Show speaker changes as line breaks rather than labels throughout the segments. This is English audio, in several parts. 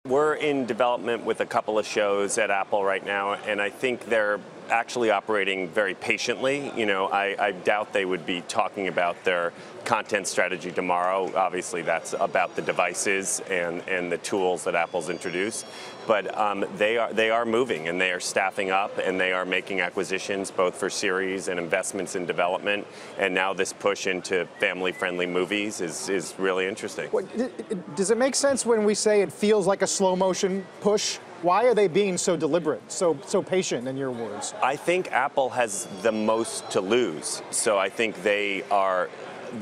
We're in development with a couple of shows at Apple right now, and I think they're actually operating very patiently. You know, I doubt they would be talking about their content strategy tomorrow. Obviously, that's about the devices and the tools that Apple's introduced. But they are moving, and they are staffing up, and they are making acquisitions both for series and investments in development. And now this push into family-friendly movies is really interesting.
Does it make sense when we say it feels like a slow motion push? Why are they being so deliberate, so patient, in your words?
I think Apple has the most to lose. So I think they are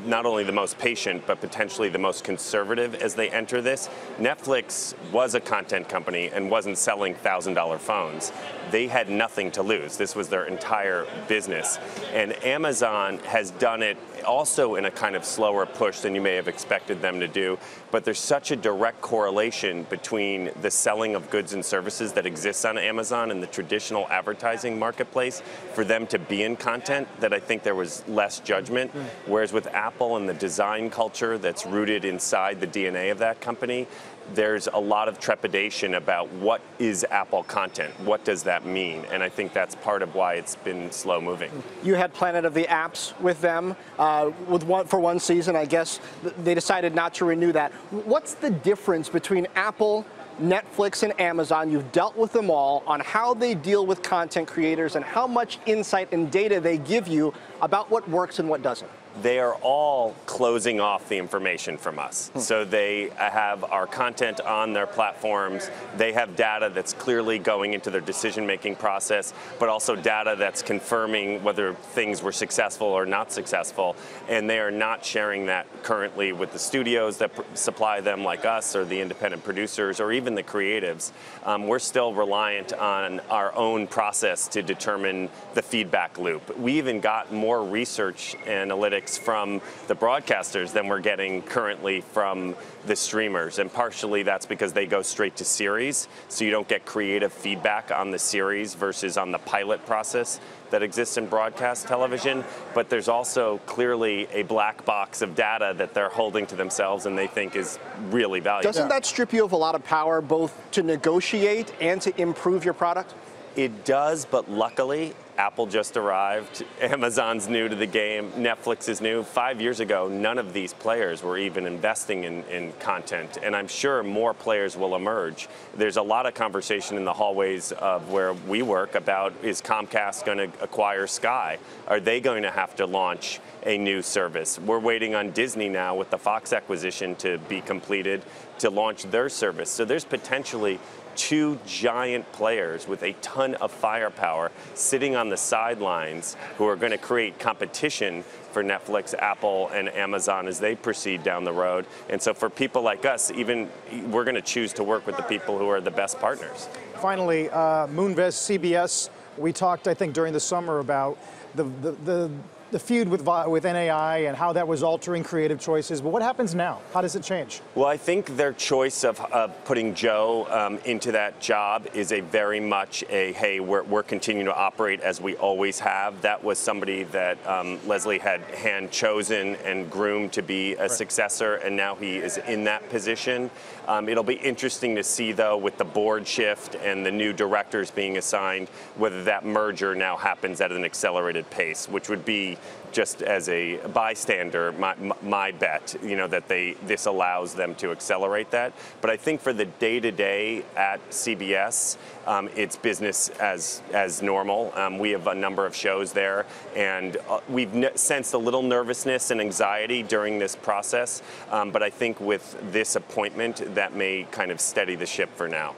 not only the most patient, but potentially the most conservative as they enter this. Netflix was a content company and wasn't selling $1,000 phones. They had nothing to lose. This was their entire business. And Amazon has done it also in a kind of slower push than you may have expected them to do. But there's such a direct correlation between the selling of goods and services that exists on Amazon and the traditional advertising marketplace for them to be in content that I think there was less judgment. Whereas with Apple and the design culture that's rooted inside the DNA of that company, there's a lot of trepidation about what is Apple content, what does that mean, and I think that's part of why it's been slow moving.
You had Planet of the Apps with them for one season. I guess they decided not to renew that. What's the difference between Apple, Netflix, and Amazon? You've dealt with them all on how they deal with content creators and how much insight and data they give you about what works and what doesn't.
They are all closing off the information from us. So they have our content on their platforms. They have data that's clearly going into their decision-making process, but also data that's confirming whether things were successful or not successful. And they are not sharing that currently with the studios that supply them, like us, or the independent producers, or even the creatives. We're still reliant on our own process to determine the feedback loop. We even got more research analytics from the broadcasters than we're getting currently from the streamers. And partially that's because they go straight to series, so you don't get creative feedback on the series versus on the pilot process that exists in broadcast television. But there's also clearly a black box of data that they're holding to themselves and they think is really valuable.
Doesn't that strip you of a lot of power both to negotiate and to improve your product?
It does, but luckily, Apple just arrived, Amazon's new to the game, Netflix is new. 5 years ago, none of these players were even investing in content, and I'm sure more players will emerge. There's a lot of conversation in the hallways of where we work about, is Comcast going to acquire Sky? Are they going to have to launch a new service? We're waiting on Disney now with the Fox acquisition to be completed to launch their service. So there's potentially two giant players with a ton of firepower sitting on the sidelines who are going to create competition for Netflix, Apple, and Amazon as they proceed down the road. And so for people like us, even we're going to choose to work with the people who are the best partners.
Finally, Moonves CBS, we talked, I think, during the summer about the feud with NAI and how that was altering creative choices. But what happens now? How does it change?
Well, I think their choice of putting Joe into that job is a very much a, hey, we're continuing to operate as we always have. That was somebody that Leslie had hand chosen and groomed to be a successor, and now he is in that position. It'll be interesting to see, though, with the board shift and the new directors being assigned, whether that merger now happens at an accelerated pace, which would be, just as a bystander, my bet, you know, that this allows them to accelerate that. But I think for the day-to-day at CBS, it's business as normal. We have a number of shows there, and we've sensed a little nervousness and anxiety during this process. But I think with this appointment, that may kind of steady the ship for now.